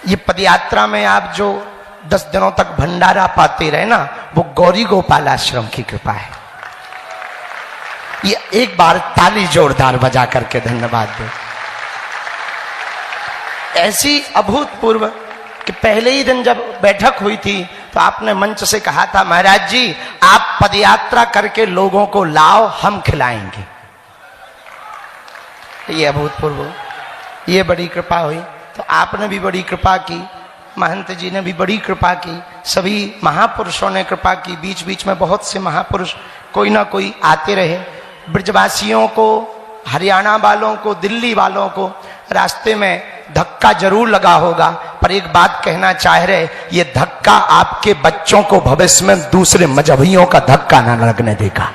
ये पदयात्रा में आप जो 10 दिनों तक भंडारा पाते रहे ना, वो गौरी गोपाल आश्रम की कृपा है। ये एक बार ताली जोरदार बजा करके धन्यवाद दो। ऐसी अभूतपूर्व कि पहले ही दिन जब बैठक हुई थी तो आपने मंच से कहा था, महाराज जी आप पदयात्रा करके लोगों को लाओ, हम खिलाएंगे। ये अभूतपूर्व, ये बड़ी कृपा हुई। तो आपने भी बड़ी कृपा की, महंत जी ने भी बड़ी कृपा की, सभी महापुरुषों ने कृपा की। बीच बीच में बहुत से महापुरुष कोई ना कोई आते रहे। ब्रजवासियों को, हरियाणा वालों को, दिल्ली वालों को रास्ते में धक्का जरूर लगा होगा, पर एक बात कहना चाह रहे, ये धक्का आपके बच्चों को भविष्य में दूसरे मजहबियों का धक्का ना लगने देगा।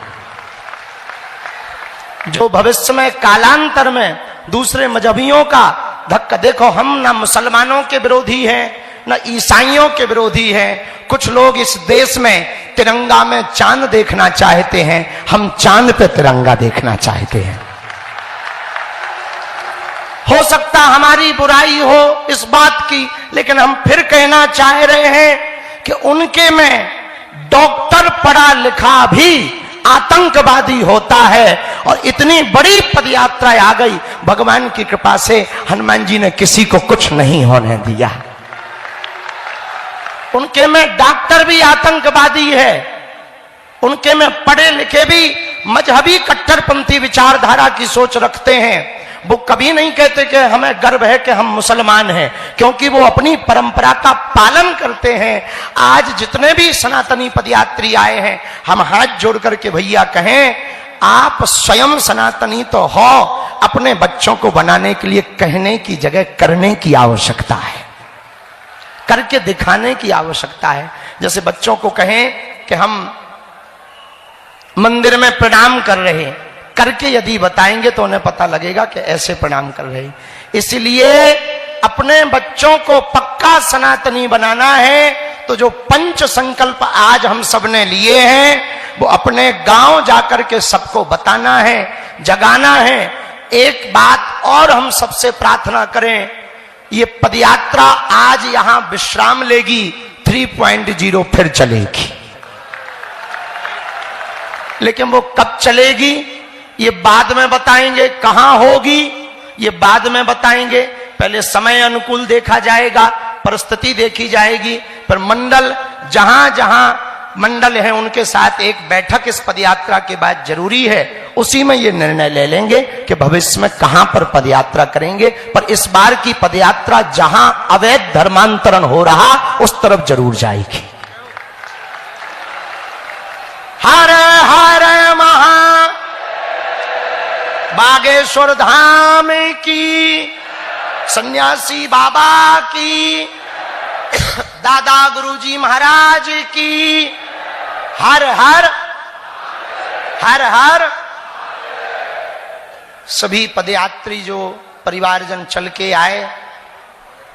जो भविष्य में कालांतर में दूसरे मजहबियों का धक्का, देखो हम ना मुसलमानों के विरोधी हैं न ईसाइयों के विरोधी हैं। कुछ लोग इस देश में तिरंगा में चांद देखना चाहते हैं, हम चांद पे तिरंगा देखना चाहते हैं। हो सकता हमारी बुराई हो इस बात की, लेकिन हम फिर कहना चाह रहे हैं कि उनके में डॉक्टर पढ़ा लिखा भी आतंकवादी होता है। और इतनी बड़ी पदयात्रा आ गई, भगवान की कृपा से हनुमान जी ने किसी को कुछ नहीं होने दिया। उनके में डॉक्टर भी आतंकवादी है, उनके में पढ़े लिखे भी मजहबी कट्टरपंथी विचारधारा की सोच रखते हैं। वो कभी नहीं कहते कि हमें गर्व है कि हम मुसलमान हैं, क्योंकि वो अपनी परंपरा का पालन करते हैं। आज जितने भी सनातनी पदयात्री आए हैं, हम हाथ जोड़ करके भैया कहें, आप स्वयं सनातनी तो हो, अपने बच्चों को बनाने के लिए कहने की जगह करने की आवश्यकता है, करके दिखाने की आवश्यकता है। जैसे बच्चों को कहें कि हम मंदिर में प्रणाम कर रहे हैं, करके यदि बताएंगे तो उन्हें पता लगेगा कि ऐसे प्रणाम कर रहे हैं। इसलिए अपने बच्चों को पक्का सनातनी बनाना है तो जो पंच संकल्प आज हम सबने लिए हैं वो अपने गांव जाकर के सबको बताना है, जगाना है। एक बात और हम सबसे प्रार्थना करें, ये पदयात्रा आज यहां विश्राम लेगी, 3.0 फिर चलेगी, लेकिन वो कब चलेगी ये बाद में बताएंगे, कहां होगी ये बाद में बताएंगे। पहले समय अनुकूल देखा जाएगा, परिस्थिति देखी जाएगी, पर मंडल जहां जहां मंडल है उनके साथ एक बैठक इस पदयात्रा के बाद जरूरी है। उसी में ये निर्णय ले लेंगे कि भविष्य में कहां पर पदयात्रा करेंगे। पर इस बार की पदयात्रा जहां अवैध धर्मांतरण हो रहा उस तरफ जरूर जाएगी। हर हर महा बागेश्वर धाम की, सन्यासी बाबा की, दादा गुरुजी महाराज की, हर हर हर हर। सभी पदयात्री जो परिवारजन चल के आए,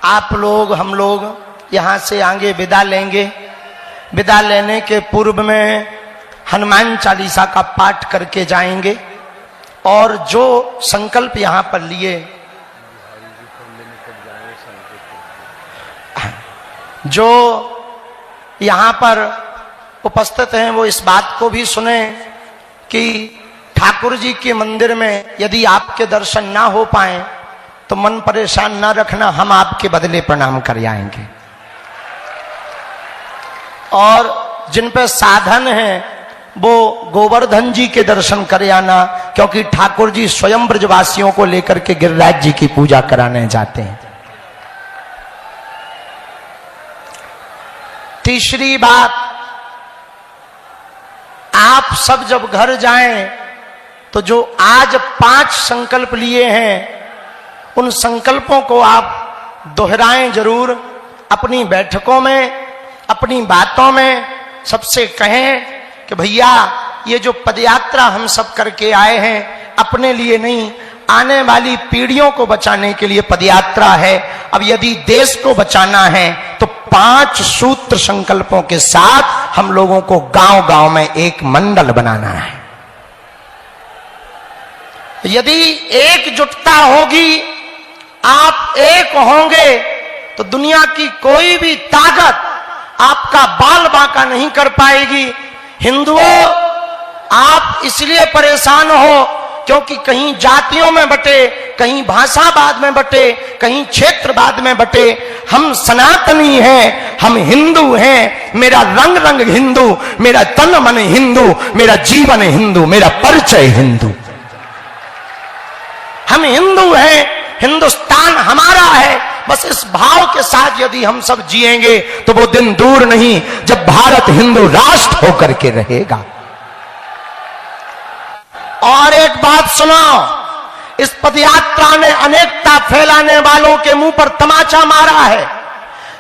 आप लोग हम लोग यहां से आगे विदा लेंगे। विदा लेने के पूर्व में हनुमान चालीसा का पाठ करके जाएंगे और जो संकल्प यहां पर लिए, जो यहां पर उपस्थित हैं वो इस बात को भी सुने कि ठाकुर जी के मंदिर में यदि आपके दर्शन ना हो पाए तो मन परेशान ना रखना, हम आपके बदले प्रणाम कर आएंगे। और जिन पे साधन है वो गोवर्धन जी के दर्शन कर आना, क्योंकि ठाकुर जी स्वयं ब्रजवासियों को लेकर के गिरिराज जी की पूजा कराने जाते हैं। तीसरी बात, आप सब जब घर जाएं तो जो आज 5 संकल्प लिए हैं उन संकल्पों को आप दोहराएं जरूर। अपनी बैठकों में, अपनी बातों में सबसे कहें कि भैया ये जो पदयात्रा हम सब करके आए हैं अपने लिए नहीं, आने वाली पीढ़ियों को बचाने के लिए पदयात्रा है। अब यदि देश को बचाना है तो 5 सूत्र संकल्पों के साथ हम लोगों को गांव गांव में एक मंडल बनाना है। यदि एकजुटता होगी, आप एक होंगे तो दुनिया की कोई भी ताकत आपका बाल बांका नहीं कर पाएगी। हिंदुओं, आप इसलिए परेशान हो क्योंकि कहीं जातियों में बटे, कहीं भाषावाद में बटे, कहीं क्षेत्रवाद में बटे। हम सनातनी हैं, हम हिंदू हैं। मेरा रंग रंग हिंदू, मेरा तन मन हिंदू, मेरा जीवन हिंदू, मेरा परिचय हिंदू। हम हिंदू हैं, हिंदुस्तान हमारा है। बस इस भाव के साथ यदि हम सब जिएंगे तो वो दिन दूर नहीं जब भारत हिंदू राष्ट्र होकर के रहेगा। और एक बात सुनो, इस पदयात्रा ने अनेकता फैलाने वालों के मुंह पर तमाचा मारा है।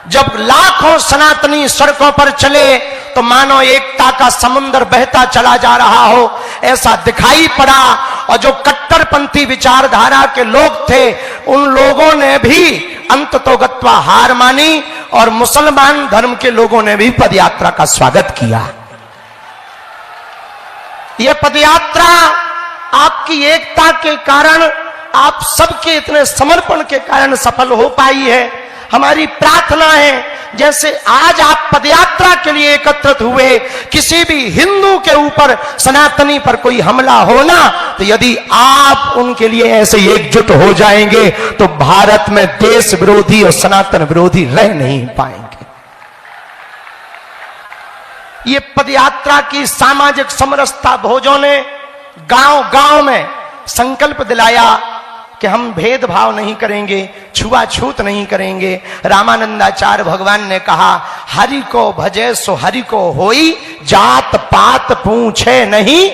जब लाखों सनातनी सड़कों पर चले तो मानो एकता का समुद्र बहता चला जा रहा हो, ऐसा दिखाई पड़ा। और जो कट्टरपंथी विचारधारा के लोग थे, उन लोगों ने भी अंततोगत्वा हार मानी और मुसलमान धर्म के लोगों ने भी पदयात्रा का स्वागत किया। यह पदयात्रा आपकी एकता के कारण, आप सबके इतने समर्पण के कारण सफल हो पाई है। हमारी प्रार्थना है, जैसे आज आप पदयात्रा के लिए एकत्रित हुए, किसी भी हिंदू के ऊपर, सनातनी पर कोई हमला होना, तो यदि आप उनके लिए ऐसे एकजुट हो जाएंगे तो भारत में देश विरोधी और सनातन विरोधी रह नहीं पाएंगे। ये पदयात्रा की सामाजिक समरसता भोजों ने गांव गांव में संकल्प दिलाया कि हम भेदभाव नहीं करेंगे, छुआछूत नहीं करेंगे। रामानंदाचार्य भगवान ने कहा, हरि को भजे सो हरि को होई, जात पात पूछे नहीं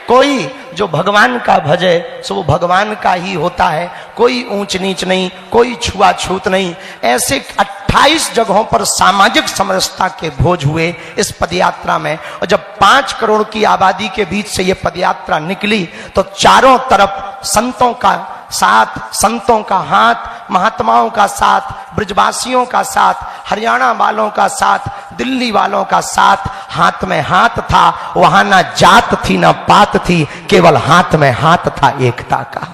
कोई। जो भगवान का भजे सो वो भगवान का ही होता है, कोई ऊंच नीच नहीं, कोई छुआछूत नहीं। ऐसे 28 जगहों पर सामाजिक समरसता के भोज हुए इस पदयात्रा में। और जब 5 करोड़ की आबादी के बीच से ये पदयात्रा निकली तो चारों तरफ संतों का साथ, संतों का हाथ, महात्माओं का साथ, ब्रजवासियों का साथ, हरियाणा वालों का साथ, दिल्ली वालों का साथ, हाथ में हाथ था। वहां ना जात थी ना पात थी, केवल हाथ में हाथ था एकता का,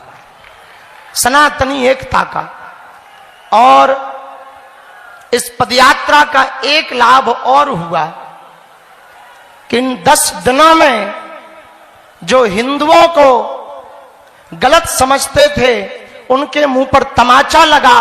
सनातनी एकता का। और इस पदयात्रा का एक लाभ और हुआ कि इन 10 दिनों में जो हिंदुओं को गलत समझते थे, उनके मुंह पर तमाचा लगा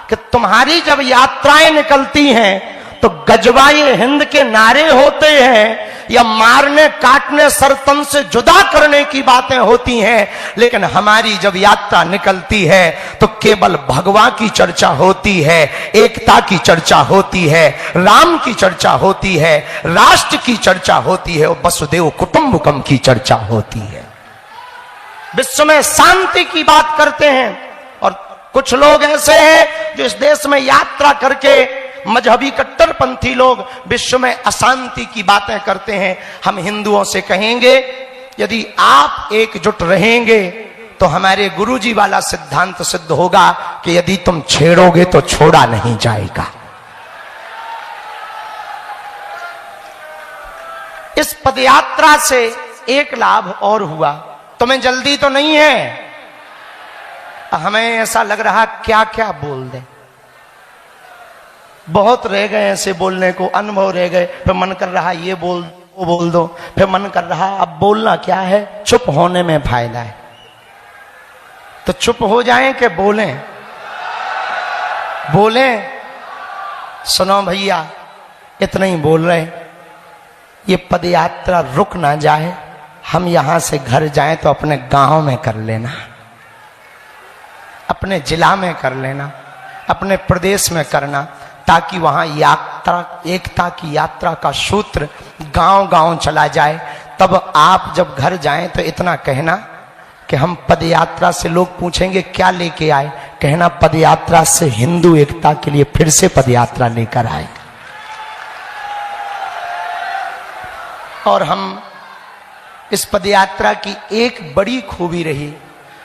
कि तुम्हारी जब यात्राएं निकलती हैं तो गजवाए हिंद के नारे होते हैं या मारने काटने सरतन से जुदा करने की बातें होती हैं, लेकिन हमारी जब यात्रा निकलती है तो केवल भगवा की चर्चा होती है, एकता की चर्चा होती है, राम की चर्चा होती है, राष्ट्र की चर्चा होती है और वसुदेव कुटुंबकम की चर्चा होती है। विश्व में शांति की बात करते हैं। और कुछ लोग ऐसे हैं जो इस देश में यात्रा करके, मजहबी कट्टरपंथी लोग विश्व में अशांति की बातें करते हैं। हम हिंदुओं से कहेंगे, यदि आप एकजुट रहेंगे तो हमारे गुरुजी वाला सिद्धांत सिद्ध होगा कि यदि तुम छेड़ोगे तो छोड़ा नहीं जाएगा। इस पदयात्रा से एक लाभ और हुआ। तुम्हें जल्दी तो नहीं है? हमें ऐसा लग रहा क्या क्या बोल दे, बहुत रह गए ऐसे बोलने को, अनुभव रह गए। फिर मन कर रहा ये बोल वो बोल दो, फिर मन कर रहा अब बोलना क्या है, चुप होने में फायदा है। तो चुप हो जाएं कि बोलें? बोलें। सुनो भैया, इतना ही बोल रहे, ये पदयात्रा रुक ना जाए। हम यहां से घर जाएं तो अपने गांव में कर लेना, अपने जिला में कर लेना, अपने प्रदेश में करना, ताकि वहां यात्रा, एकता की यात्रा का सूत्र गांव गांव चला जाए। तब आप जब घर जाएं तो इतना कहना कि हम पदयात्रा से, लोग पूछेंगे क्या लेके आए, कहना पदयात्रा से हिंदू एकता के लिए फिर से पदयात्रा लेकर आए। और हम इस पदयात्रा की एक बड़ी खूबी रही,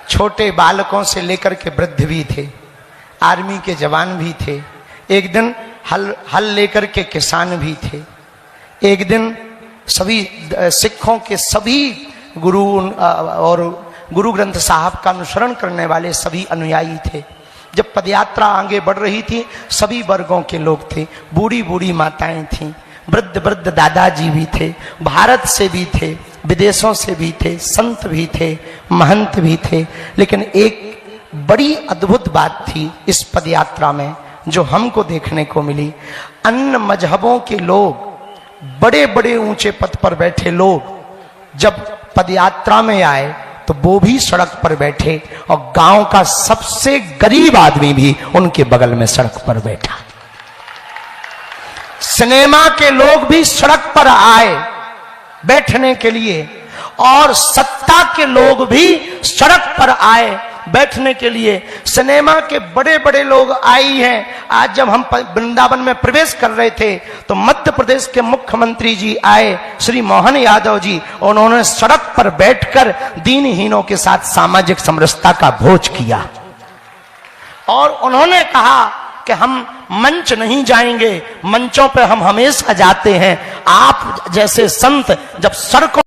छोटे बालकों से लेकर के वृद्ध भी थे, आर्मी के जवान भी थे, एक दिन हल लेकर के किसान भी थे, एक दिन सभी सिखों के सभी गुरु और गुरु ग्रंथ साहब का अनुसरण करने वाले सभी अनुयायी थे, जब पदयात्रा आगे बढ़ रही थी, सभी वर्गों के लोग थे, बूढ़ी बूढ़ी माताएं थीं, वृद्ध वृद्ध दादाजी भी थे, भारत से भी थे, विदेशों से भी थे, संत भी थे, महंत भी थे। लेकिन एक बड़ी अद्भुत बात थी इस पदयात्रा में जो हमको देखने को मिली। अन्य मजहबों के लोग, बड़े बड़े ऊंचे पद पर बैठे लोग जब पदयात्रा में आए तो वो भी सड़क पर बैठे, और गांव का सबसे गरीब आदमी भी उनके बगल में सड़क पर बैठा। सिनेमा के लोग भी सड़क पर आए बैठने के लिए, और सत्ता के लोग भी सड़क पर आए बैठने के लिए। सिनेमा के बड़े बड़े लोग आई हैं। आज जब हम वृंदावन में प्रवेश कर रहे थे तो मध्य प्रदेश के मुख्यमंत्री जी आए, श्री मोहन यादव जी, उन्होंने सड़क पर बैठकर दीनहीनों के साथ सामाजिक समरसता का भोज किया, और उन्होंने कहा कि हम मंच नहीं जाएंगे, मंचों पर हम हमेशा जाते हैं। आप जैसे संत जब सड़कों